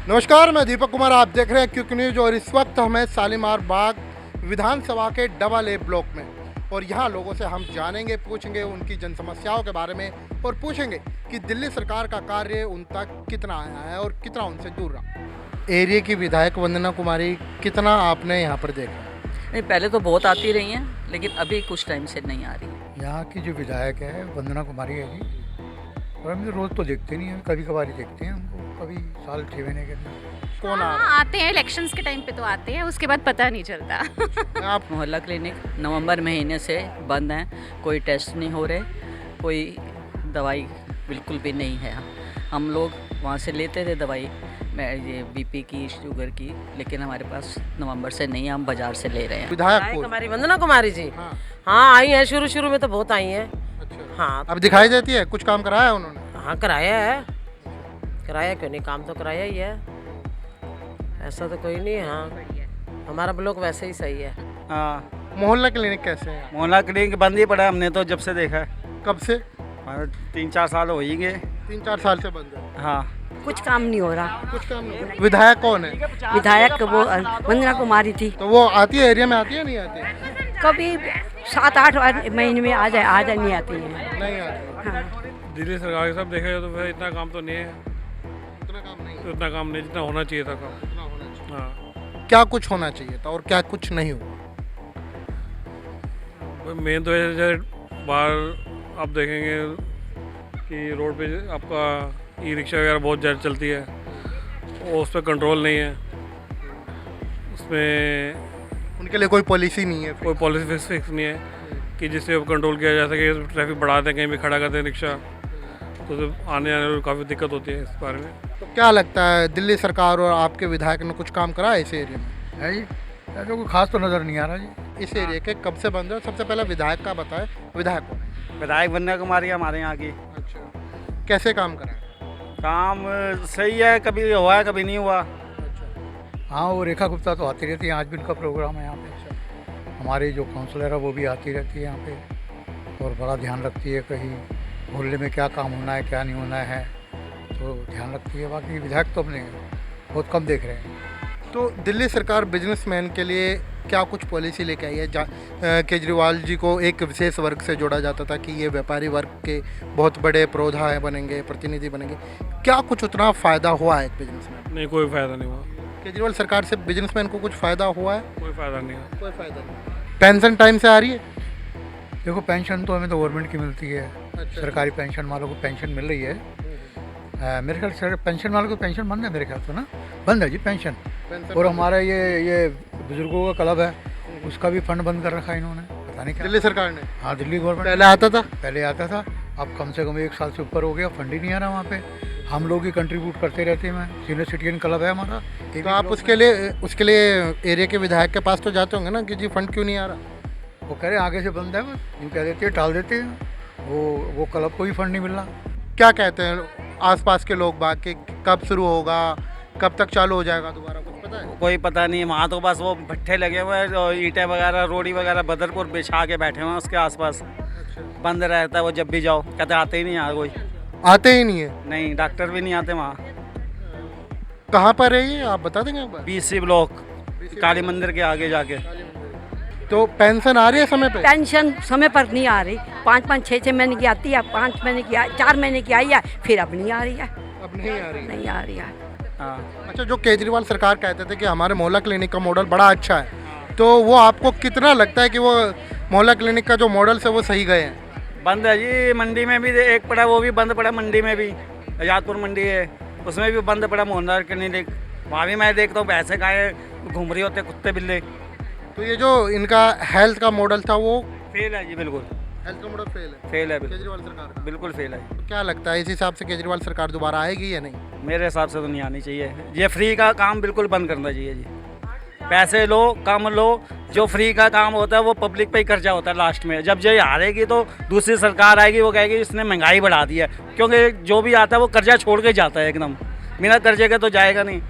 नमस्कार, मैं दीपक कुमार। आप देख रहे हैं क्यूक न्यूज और इस वक्त हमें शालीमार बाग विधानसभा के डबल ए ब्लॉक में, और यहाँ लोगों से हम जानेंगे, पूछेंगे उनकी जन समस्याओं के बारे में और पूछेंगे कि दिल्ली सरकार का कार्य उन तक कितना आया है और कितना उनसे दूर रहा। एरिया की विधायक वंदना कुमारी, कितना आपने यहाँ पर देखा? नहीं, पहले तो बहुत आती रही हैं, लेकिन अभी कुछ टाइम से नहीं आ रही। यहाँ की जो विधायक है वंदना कुमारी है जी, और हम रोज़ तो देखते नहीं हैं, कभी कभार ही देखते हैं हमको, कभी साल 6 महीने के अंदर। कौन आ हाँ, आते हैं इलेक्शंस के टाइम पे तो आते हैं, उसके बाद पता नहीं चलता। आप मोहल्ला क्लिनिक नवंबर महीने से बंद हैं, कोई टेस्ट नहीं हो रहे, कोई दवाई बिल्कुल भी नहीं है। हम लोग वहाँ से लेते थे दवाई, ये बीपी की, शुगर की, लेकिन हमारे पास नवंबर से नहीं है, हम बाजार से ले रहे हैं। विधायक कौन? हमारी वंदना कुमारी जी। हाँ। हाँ, आई हैं, शुरू में तो बहुत आई हैं। अच्छा। हाँ, अब दिखाई देती है, कुछ काम कराया उन्होंने? हाँ कराया है, कराया क्यों नहीं, काम तो कराया ही है, ऐसा तो कोई नहीं है। हाँ, हमारा ब्लॉक वैसे ही सही है। हाँ, मोहल्ला क्लिनिक कैसे है? मोहल्ला क्लिनिक बंद ही पड़ा है, हमने तो जब से देखा है। कब से? 3-4 साल हो ही गए। 3-4 साल से बंद है। हाँ, कुछ काम नहीं हो रहा। कुछ काम नहीं। विधायक कौन है? विधायक वो वंदना कुमारी थी। तो वो आती है, एरिया में आती है नहीं आती? कभी 7-8 महीने में आ जाए नहीं आती है। नहीं आती। हाँ। दिल्ली सरकार के सब देखा जाए तो फिर इतना काम तो नहीं है, उतना काम नहीं है। उतना काम नहीं जितना होना चाहिए था काम। उतना होना चाहिए। हाँ, क्या कुछ होना चाहिए था और क्या कुछ नहीं हुआ? मेन तो है जैसे बाहर आप देखेंगे कि रोड पे आपका ई रिक्शा वगैरह बहुत ज़्यादा चलती है, और उस पर कंट्रोल नहीं है, उसमें उनके लिए कोई पॉलिसी नहीं है। कोई पॉलिसी फिक्स नहीं है कि जिससे कंट्रोल किया जा सके। ट्रैफिक बढ़ा दें, कहीं भी खड़ा करते हैं रिक्शा, तो आने में काफ़ी दिक्कत होती है इस बारे में। तो क्या लगता है, दिल्ली सरकार और आपके विधायक ने कुछ काम करा है इस एरिया में? है जी, ऐसा कोई खास तो नज़र नहीं आ रहा जी। इस एरिया के कब से बंद है? सबसे पहले विधायक का बताएं, विधायक कौन है? विधायक वंदना कुमारी हमारे यहाँ की। अच्छा, कैसे काम करा है? काम सही है, कभी हुआ है कभी नहीं हुआ। हाँ, वो रेखा गुप्ता तो आती रहती है, आज भी उनका प्रोग्राम है यहाँ पे। हमारी जो काउंसलर है वो भी आती रहती है यहाँ पे, और बड़ा ध्यान रखती है कहीं मोहल्ले में क्या काम होना है क्या नहीं होना है, तो ध्यान रखती है। बाकी विधायक तो अपने बहुत कम देख रहे हैं। तो दिल्ली सरकार बिजनेसमैन के लिए क्या कुछ पॉलिसी लेके आई है? केजरीवाल जी को एक विशेष वर्ग से जोड़ा जाता था कि ये व्यापारी वर्ग के बहुत बड़े प्रोधा बनेंगे, प्रतिनिधि बनेंगे। क्या कुछ उतना फ़ायदा हुआ है एक बिजनेसमैन? नहीं, कोई फ़ायदा नहीं हुआ। केजरीवाल सरकार से बिजनेसमैन को कुछ फ़ायदा हुआ है? कोई फ़ायदा नहीं हुआ। कोई फ़ायदा नहीं। पेंशन टाइम से आ रही है? देखो, पेंशन तो हमें तो गवर्नमेंट की मिलती है। अच्छा। सरकारी पेंशन वालों को पेंशन मिल रही है। मेरे ख्याल से पेंशन वालों को पेंशन बंद है, मेरे ख्याल से ना बंद है जी पेंशन। और हमारा ये बुजुर्गों का क्लब है, उसका भी फंड बंद कर रखा है इन्होंने, पता नहीं क्या। दिल्ली सरकार ने? हाँ, दिल्ली गवर्नमेंट। पहले आता था? पहले आता था, अब कम से कम 1 साल से ऊपर हो गया, फंड ही नहीं आ रहा वहाँ पे। हम लोग ही कंट्रीब्यूट करते रहते हैं। सीनियर सिटीजन क्लब है हमारा। तो आप उसके लिए एरिया के विधायक के पास तो जाते होंगे ना कि जी फंड क्यों नहीं आ रहा? वो कह रहे आगे से बंद है, बस यूँ कह देते हैं, टाल देते हैं। वो क्लब को ही फंड नहीं मिल रहा। क्या कहते हैं आसपास के लोग बाग के, कब शुरू होगा, कब तक चालू हो जाएगा दोबारा, कुछ पता है? कोई पता नहीं, वहाँ तो बस वो भट्ठे लगे हुए हैं और ईंटें वगैरह, रोड़ी वगैरह बदरपुर बिछा के बैठे हुए हैं उसके आसपास। बंद रहता है वो, जब भी जाओ कहते आते ही नहीं यहाँ कोई। आते ही नहीं है? नहीं, डॉक्टर भी नहीं आते वहाँ। कहाँ पर है ये, आप बता देंगे एक बार? BC ब्लॉक, काली मंदिर के आगे जाके। तो पेंशन आ रही है समय पे? पेंशन समय पर नहीं आ रही। 5-5, 6-6 महीने की आती है, 5 महीने की 4 महीने की आई है, फिर अब नहीं आ रही है। अब नहीं आ रही है? नहीं आ रही है। हाँ, अच्छा, जो केजरीवाल सरकार कहते थे कि हमारे मोहल्ला क्लिनिक का मॉडल बड़ा अच्छा है, तो वो आपको कितना लगता है कि वो मोहल्ला क्लिनिक का जो मॉडल है वो सही गए हैं? बंद है जी। मंडी में भी एक पड़ा, वो भी बंद पड़ा। मंडी में भी, आजादपुर मंडी है, उसमें भी बंद पड़ा मोहल्ला क्लिनिक। वहाँ भी मैं देखता हूँ भैंसे गाय घूम रही होते, कुत्ते बिल्ले। तो ये जो इनका हेल्थ का मॉडल था वो फेल है जी, बिल्कुल हेल्थ का मॉडल फेल है? फेल है, बिल्कुल केजरीवाल सरकार बिल्कुल फेल है। तो क्या लगता है इस हिसाब से केजरीवाल सरकार दोबारा आएगी या नहीं? मेरे हिसाब से तो नहीं आनी चाहिए। ये फ्री का काम बिल्कुल बंद करना चाहिए जी। पैसे लो, कम लो, जो फ्री का काम होता है वो पब्लिक पे ही खर्चा होता है लास्ट में। जब ये हारेगी तो दूसरी सरकार आएगी, वो कहेगी इसने महंगाई बढ़ा दी है, क्योंकि जो भी आता है वो कर्जा छोड़ के जाता है एकदम। बिना कर्जे के तो जाएगा नहीं।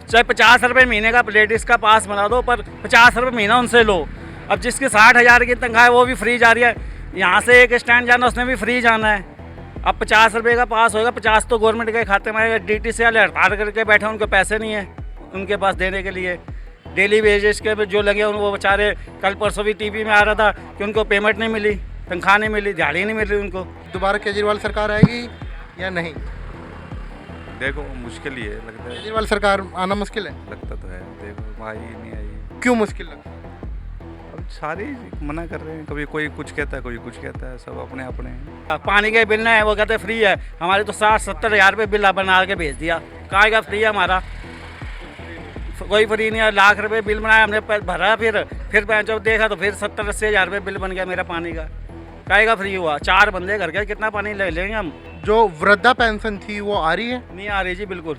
चाहे 50 रुपये महीने का लेडीज़ का पास बना दो, पर 50 रुपये महीना उनसे लो। अब जिसकी 60,000 की तनख्वाह है वो भी फ्री जा रही है। यहाँ से एक स्टैंड जाना उसने भी फ्री जाना है। अब 50 रुपये का पास होगा, 50 तो गवर्नमेंट के खाते में आएगा। DTC वाले हड़ताल करके बैठे, उनको पैसे नहीं है उनके पास देने के लिए। डेली वेजेस के जो लगे वो बेचारे, कल परसों भी टीवी में आ रहा था कि उनको पेमेंट नहीं मिली, तनख्वाह नहीं मिली, दिहाड़ी नहीं मिल रही उनको। दोबारा केजरीवाल सरकार आएगी या नहीं? देखो मुश्किल ही है, लगता है। केजरीवाल सरकार आना मुश्किल है। लगता तो है, देखो आई नहीं आई। क्यों मुश्किल लगता है? अब सारे मना कर रहे हैं, कभी कोई कुछ कहता है, कोई कुछ कहता है, सब अपने अपने। पानी के बिल ना है, वो कहते फ्री है। हमारे तो 60-70 हज़ार रुपये बिल बना के भेज दिया। कहाँ का फ्री है हमारा? कोई फ्री नहीं है। लाख रुपए बिल बनाया हमने, भरा, फिर जब देखा तो फिर 70-80 हज़ार रुपये बिल बन गया मेरा पानी का। काहे का फ्री हुआ? 4 बंदे घर के, कितना पानी ले लेंगे हम? जो वृद्धा पेंशन थी वो आ रही है? नहीं आ रही जी, बिल्कुल।